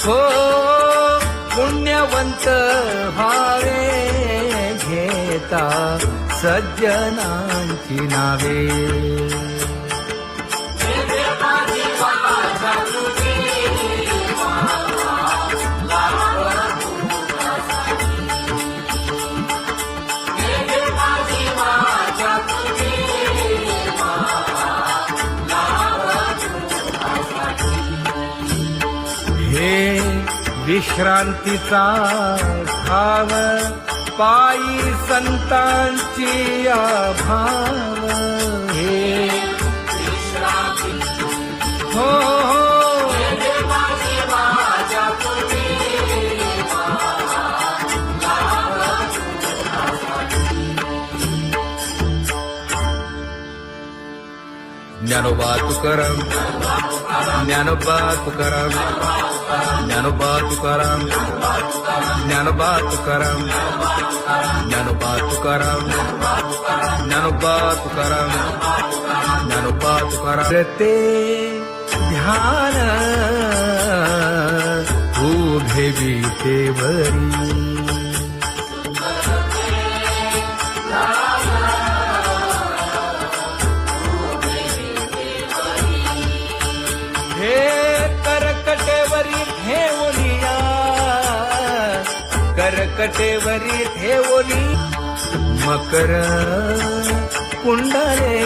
हो पुण्यवंत व्हावे घेता सज्जनांची नावे. हे विश्रांतीचा भाव पायी संतांची भाव. हे हो ज्ञानोबा तुकाराम ज्ञानोबा तुकाराम ज्ञानोबा तुकाराम ज्ञानोबा तुकाराम ज्ञानोबा तुकाराम ज्ञानोबा तुकाराम ज्ञानोबा तुकाराम. ते ध्यान उभे विटेवरी करकटेवरी ठेवली मकर कुंडले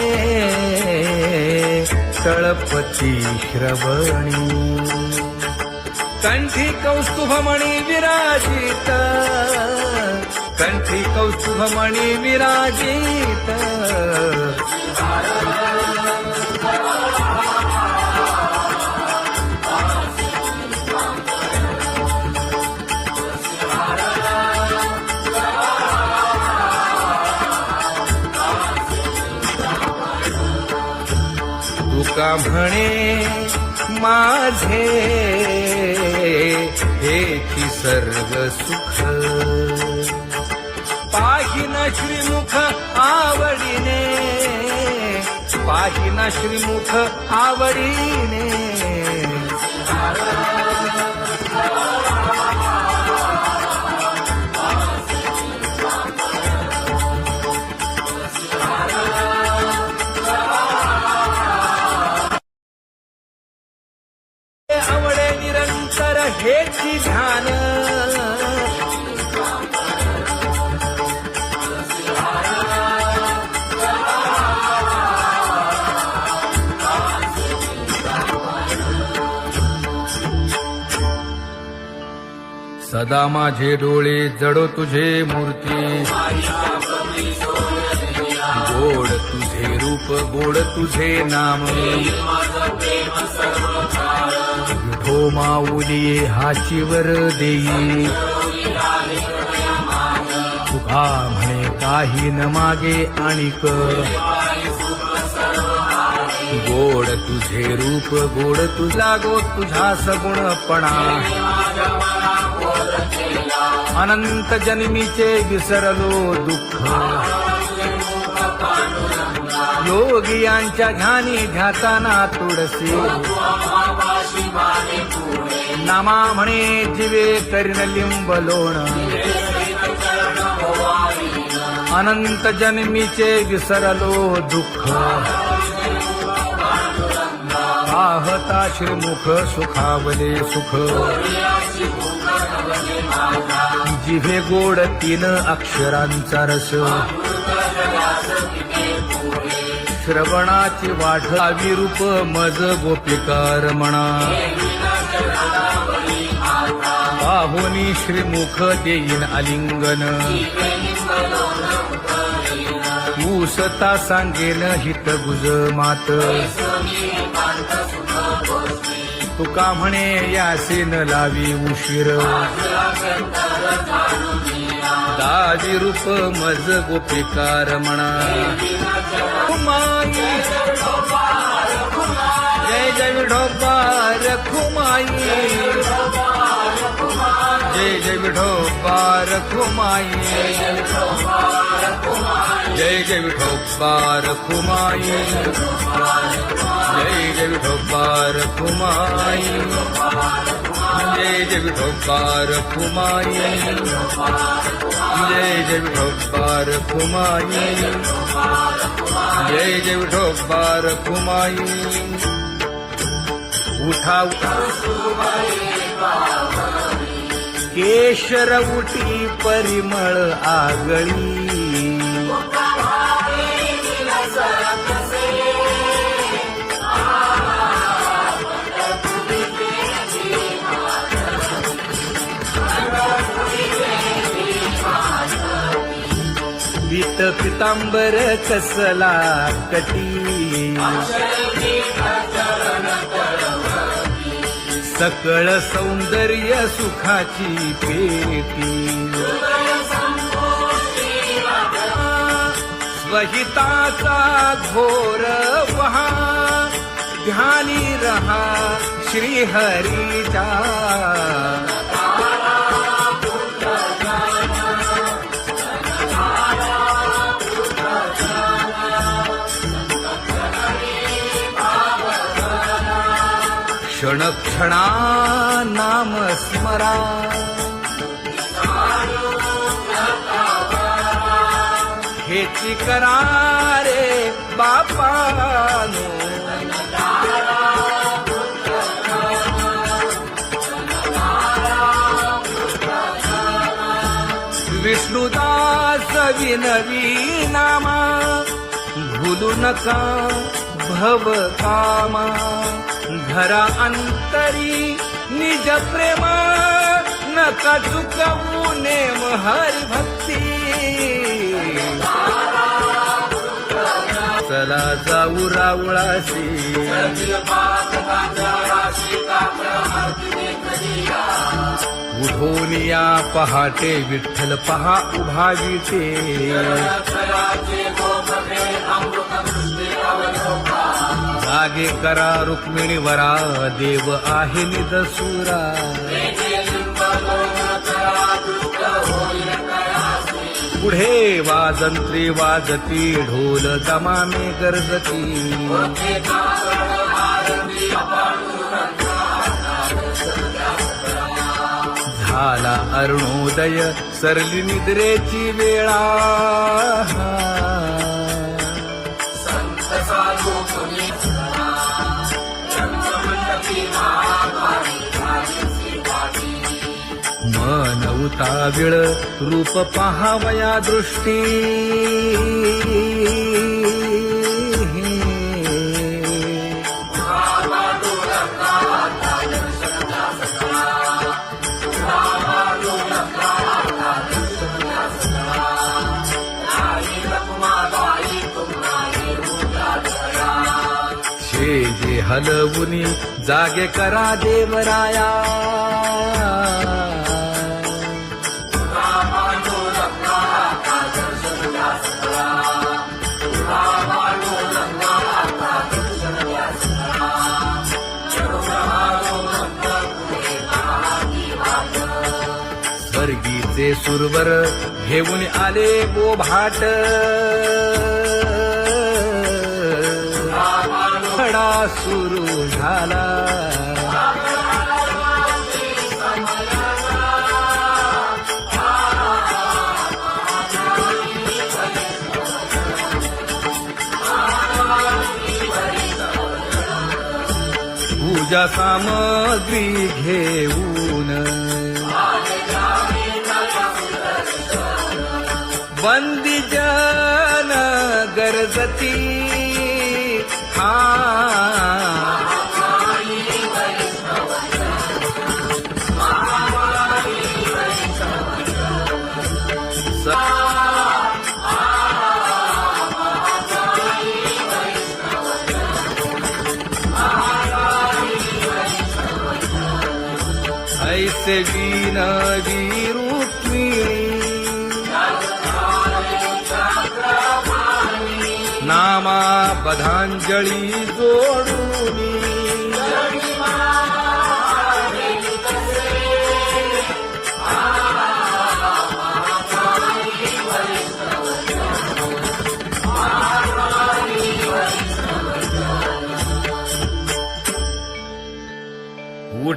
तळपती श्रवणी. कंठी कौस्तुभमणी विराजित कंठी कौस्तुभमणी विराजित. तुका म्हणे माझे हेची सर्व सुख पाहिन श्रीमुख आवडीने पाहिन श्रीमुख आवडीने. आवडे निरंतर हेची ध्यान सदा माझे डोळे जडो तुझे मूर्ती. गोड तुझे रूप गोड तुझे नाम. विठो माऊली हाचीवर देई तुका म्हणे काही न मागे आणिक. गोड तुझे रूप गोड तुझा गो तुझा सगुणपणा. अनंत जन्मीचे विसरलो दुःख. योगियांच्या ध्यानी ध्याताना तुळसी. नामा म्हणे जीवे करीन लिंब लोण. अनंत जन्मीचे विसरलो दुःख. पाहता श्रीमुख सुखावले सुख. जिभे गोड 3 अक्षरांचा रस. श्रवणाची वाढ विरूप मज गोपिकार म्हणा. पाहुनी श्रीमुख देईन आलिंगन. ऊसता सांगेन हित गुज मात. तुका म्हणे यासे न लावी उशीर. दाजी रूप मज गोपिकार म्हणा. जय जय विठोबा रखुमाई. जय जय विठोबा रखुमाई. जय जय विठोबा रखुमाई. जय जय विठोबा रखुमाई. जय जय विठोबार कुमाई, जय जय विठोबार कुमाई, जय जय विठोबार कुमाई. उठा केशर उठी परिमळ आगळी, पीत पितांबर कसला कटी, सकळ सौंदर्य सुखाची पेटी. स्वहिताचा घोर वहा, ध्यानी रहा श्रीहरीचा. क्षण क्षणा नाम स्मरा, हेची करा रे बापानो. विष्णुदास विनवी नामा, भूलू नका भव कामा. घरा अंतरी निज प्रेम, नका चुकवू नेम हरी भक्ती. चला जाऊ रावळाशी, उठून या पहाटे विठ्ठल पहा उभा विटे. जागे करा रुक्मिणी वरा, देव आहे निदसुरा. पुढे वाजंत्री वाजती, ढोल दमामे गरजती. झाला अरुणोदय, सरली निद्रेची वेळा. मन उताविळ रूप पहावया दृष्टी. जे हलवुनी जागे करा देवराया. स्वर्गीचे सुरवर घेऊन आले बोभाट. खडा सुरू झाला. पूजा सामग्री घेऊन बंदी जन गरजती. ऐसे विनवी रुक्मिणी, नामा बधांजळी जोडूनी.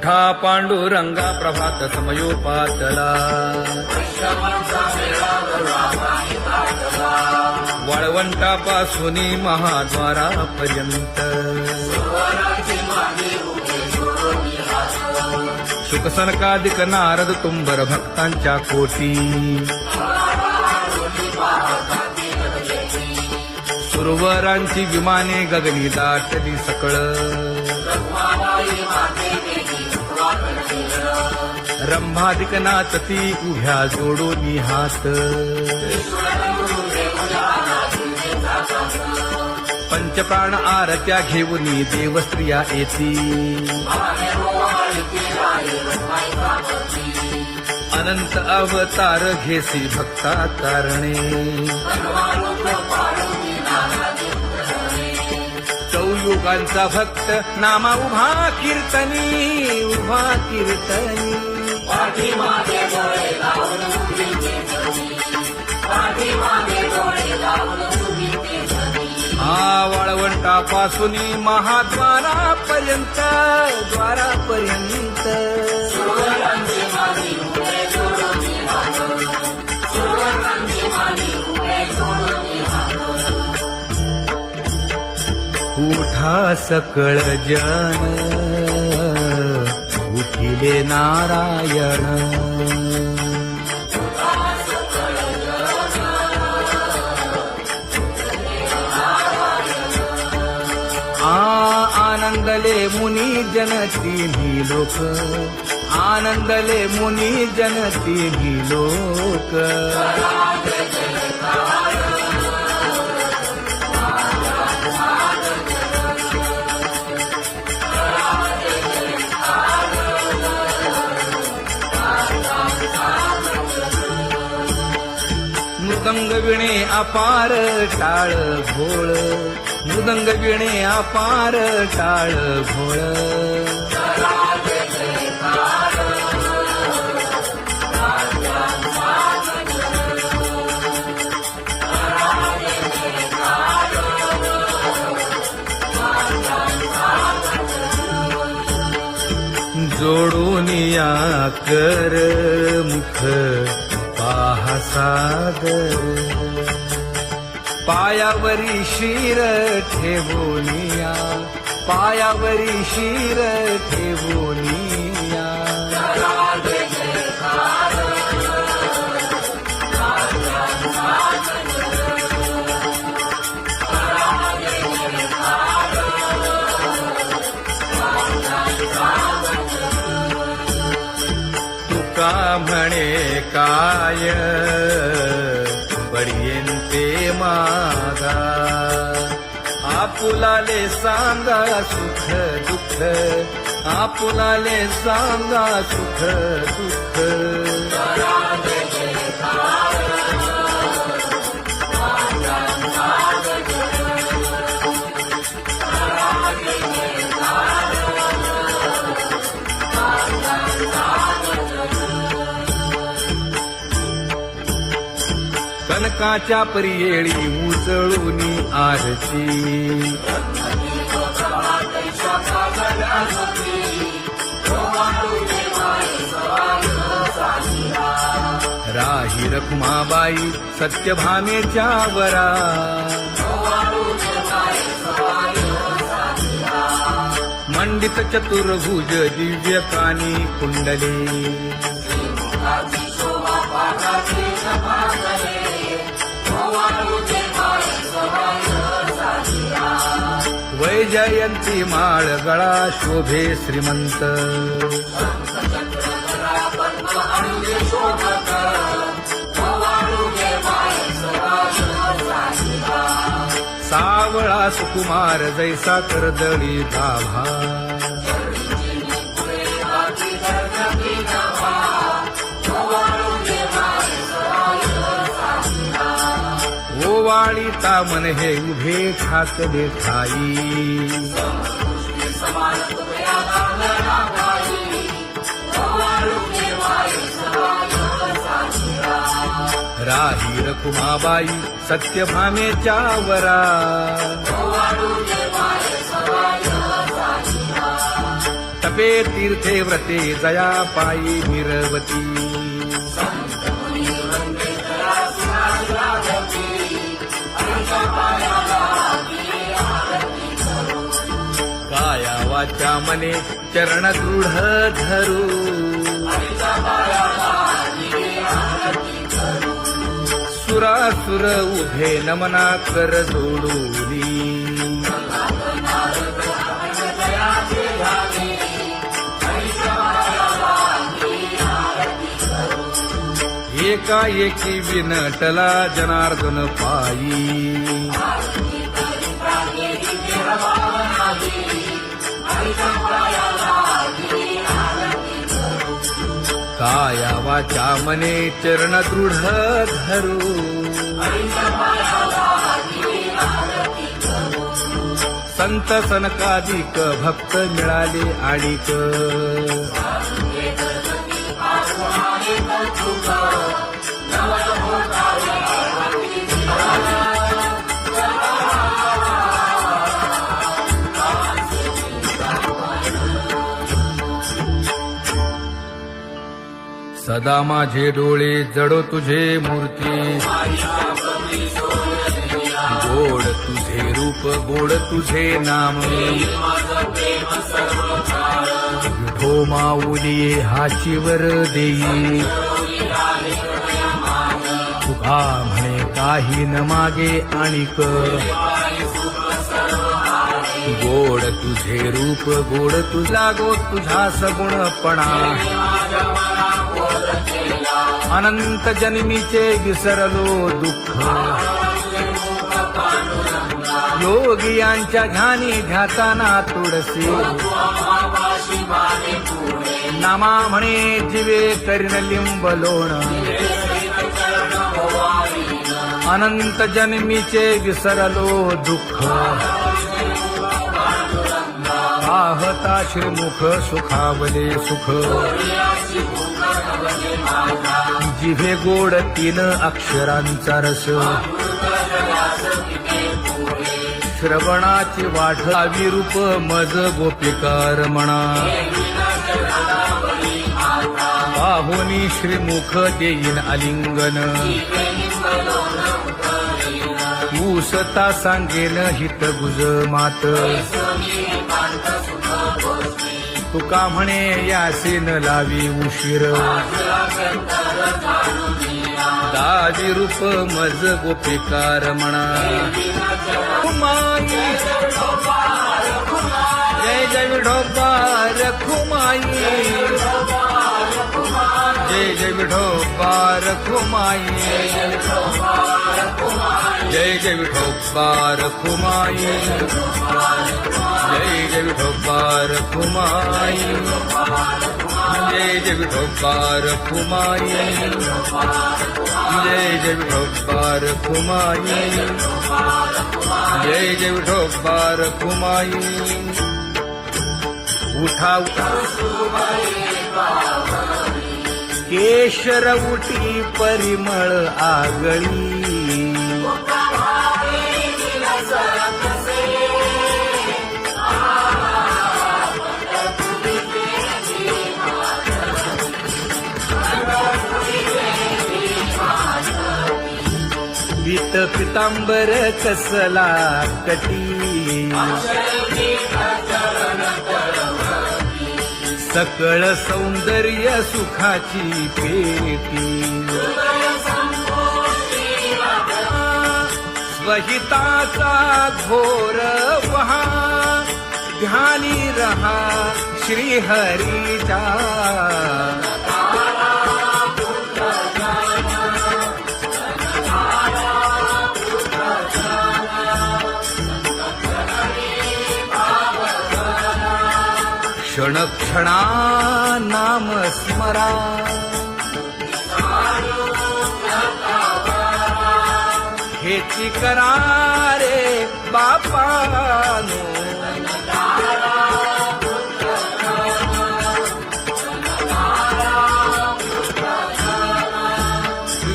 उठा पांडुरंगा प्रभात समयोपातला वाळवंटापासून महाद्वारापर्यंत शुकसनकादिक नारद तुंबर भक्तांच्या कोटी सुरवरांची विमाने गगनी दाटली सकळ रंभादिक नाचती उभ्या जोडोनी हात पंचप्राण आरत्या घेऊनी देवस्त्रिया येती अनंत अवतार घेसी भक्ता कारणे चौयुगांचा भक्त नामा उभा कीर्तनी वाळवंटापासून महाद्वारापर्यंत उठा सकळ जन उठिले नारायण आनंदले मुनी जन तिन्ही लोक आनंदले मुनी जन तिन्ही लोक मृदंग विणे अपार टाळ भोळ मृदंग विणे अपार टाळ भोळ जोडूनिया कर मुख पाहा सागर पायावरी शिर ठेवोनिया पायावरी शिर ठेवोनिया तुका म्हणे काय पर्यंते मागा आपुलाले सांगा सुख दुःख आपुलाले सांगा सुख दुःख कनकाच्या परियेळी उजळूनी आरती राही रखुमाबाई सत्यभामेच्या वरा मंडित चतुर्भुज दिव्य कानी कुंडले वैजयंती माळ गळा शोभे श्रीमंत सावळा सुकुमार जैसा करदळी गाभा ओवाळी तामन हे उभे ठाकले ठाई राही रखुमाबाई सत्यभामेच्या वरा नभे तीर्थे व्रते जया पायी मिरवती काया वाचा मने चरण दृढ धरू सुरासुर उभे नमना कर जोडूनी एकाएकी विनटला जनार्दन पायी काया वाचा मने चरण दृढ धरू संत सनकादिक भक्त मिळाले आणिक सदा माझे डोळे जडो तुझे मूर्ती गोड तुझे रूप गोड तुझे नाम विठो माऊली हाचीवर देई तुका म्हणे काही न मागे आणिक गोड तुझे रूप गोड तुझा गो तुझा सगुणपणा अनंत जन्मीचे विसरलो दुःख योगियांच्या ध्यानी ध्याताना तुळसी नामा म्हणे जीवे करीन लिंब लोण अनंत जन्मीचे विसरलो दुःख पाहता श्रीमुख सुखावले सुख जिभे गोड 3 अक्षरांचा रस श्रवणाची वाढ विरूप मज गोपिकार म्हणा पाहुनी श्रीमुख देईन आलिंगन ऊसता सांगेन हित गुज मात तुका म्हणे यासीन लावी उशीर दादी रूप मज गोपिकार म्हणा जय जय विठोबा रखुमाई जय जय विठोबा रखुमाई जय जय विठोबा रखुमाई जय जय विठोबा रखुमाई जय जय विठोबा रखुमाई जय जय विठोबा रखुमाई जय जय विठोबा रखुमाई उठा केशर उटी परिमळ आगळी पीत पितांबर कसला कटी सकळ सौंदर्य सुखाची पेटी स्वहिताचा घोर वहा ध्यानी रहा श्रीहरीचा क्षण क्षणा नाम स्मरा हेची करा रे बापानो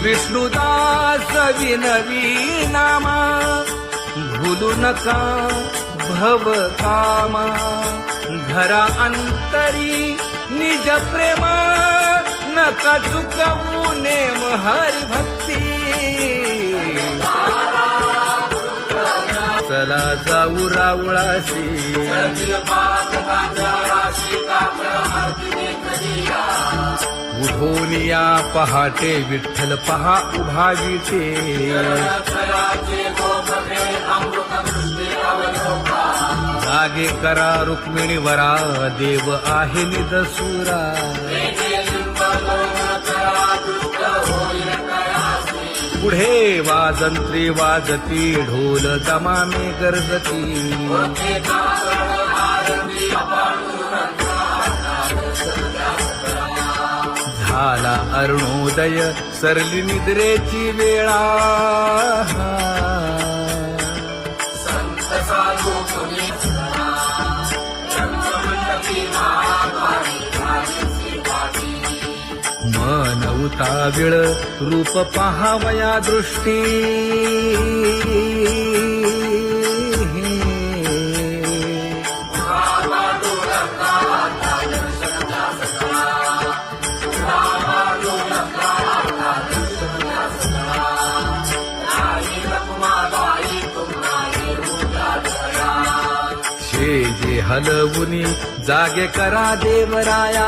विष्णुदास विनवी नामा भूलू नका भव कामा घरा अंतरी निज प्रेम नका चुकवू नेम हरी भक्ती चला जाऊ रावळाशी उठोनिया पहाटे विठ्ठल पहा उभा विटे जागे करा रुक्मिणी वरा देव आहे निदसुरा पुढे वाजंत्री वाजती ढोल दमामे गरजती झाला अरुणोदय सरली निद्रेची वेळा मन उताविळ रूप पहावया दृष्टी जे हलवुनी जागे करा देवराया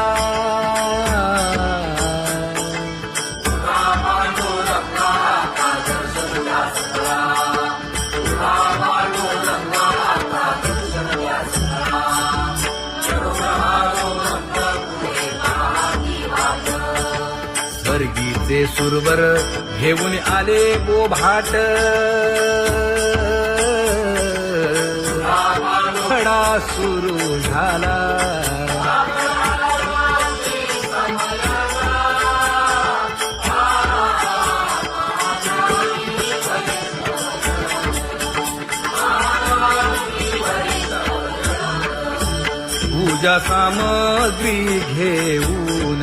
स्वर्गीचे सुरवर घेऊन आले बोभाट खडा सुरू झाला पूजा सामग्री घेऊन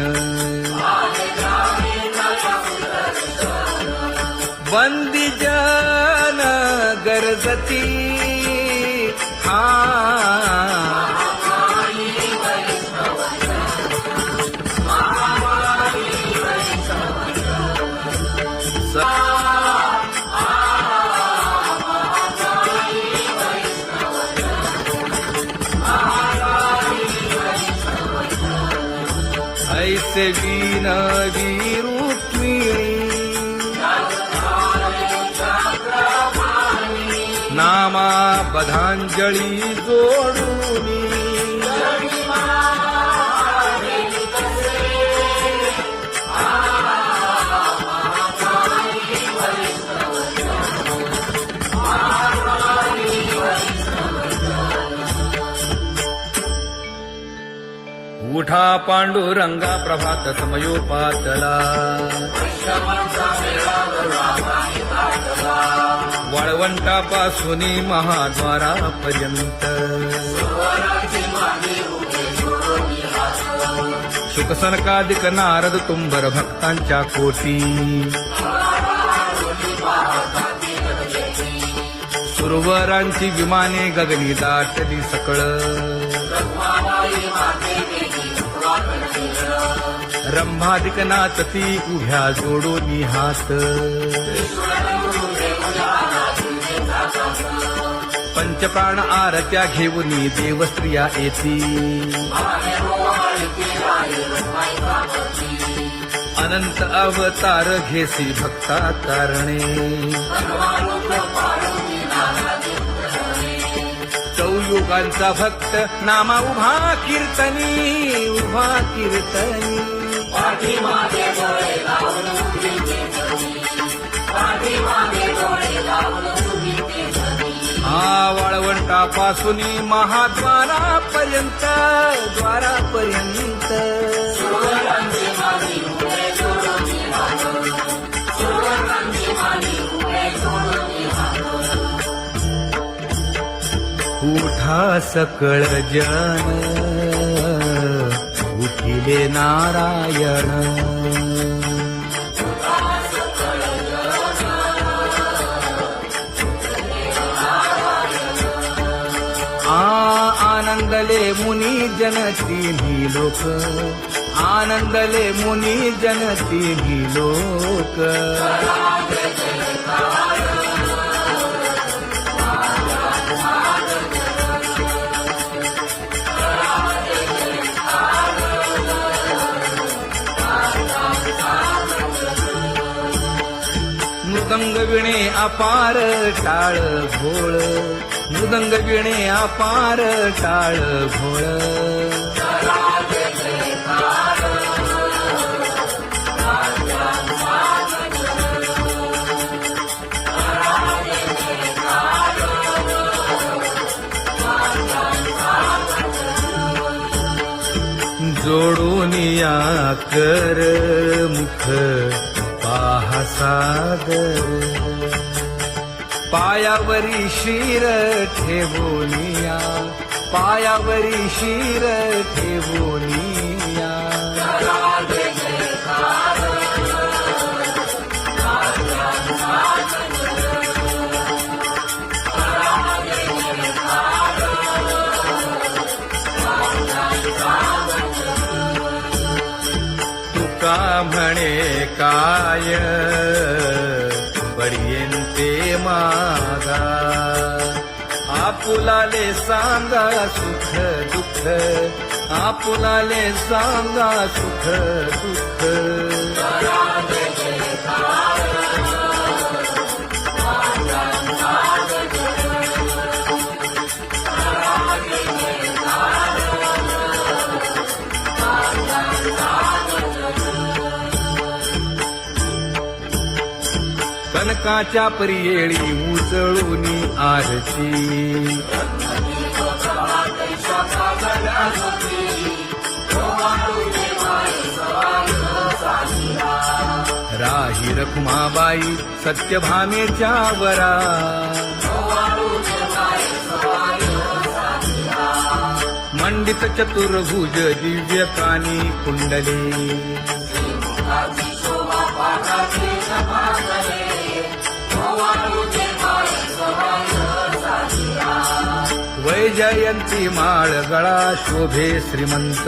बंदी जन गरजती ऐसे विनवी रुक्मिणी नामा बधांजळी जोडूनी उठा पांडुरंगा प्रभात समयोपातला वाळवंटापासून महाद्वारापर्यंत शुकसनकादिक नारद तुंबर भक्तांच्या कोटी सुरवरांची विमाने गगनी दाटली सकळ रंभादिक नाचती उभ्या जोडोनी हात पंचप्राण आरत्या घेऊनी देवस्त्रिया येती अनंत अवतार घेसी भक्ता कारणे चौयुगांचा भक्त नामा उभा कीर्तनी उभा कीर्तनी वाळवंटापासून महाद्वारापर्यंत द्वारापर्यंत उठा सकळ जन उठिले नारायण आनंदले मुनी जन तिन्ही लोक, आनंदले मुनी जन तिन्ही लोक. मृदंग विणे अपार टाळ भोळ, मृदंग विणे अपार टाळ भोळ. जोडून या कर मुख पाहा सागर, पायावरी शिर ठेवोनिया, पायावरी शिर ठेवोनिया. तुका म्हणे काय पर्यंते मागा, आपुलाले सांगा सुख दुःख, आपुलाले सांगा सुख दुःख. कनकाच्या परियेळी उजळूनी आरती, राही रखुमाबाई सत्यभामेच्या वरा, मंडित चतुर्भुज दिव्य कानी कुंडली, वैजयंती माळ गळा शोभे श्रीमंत.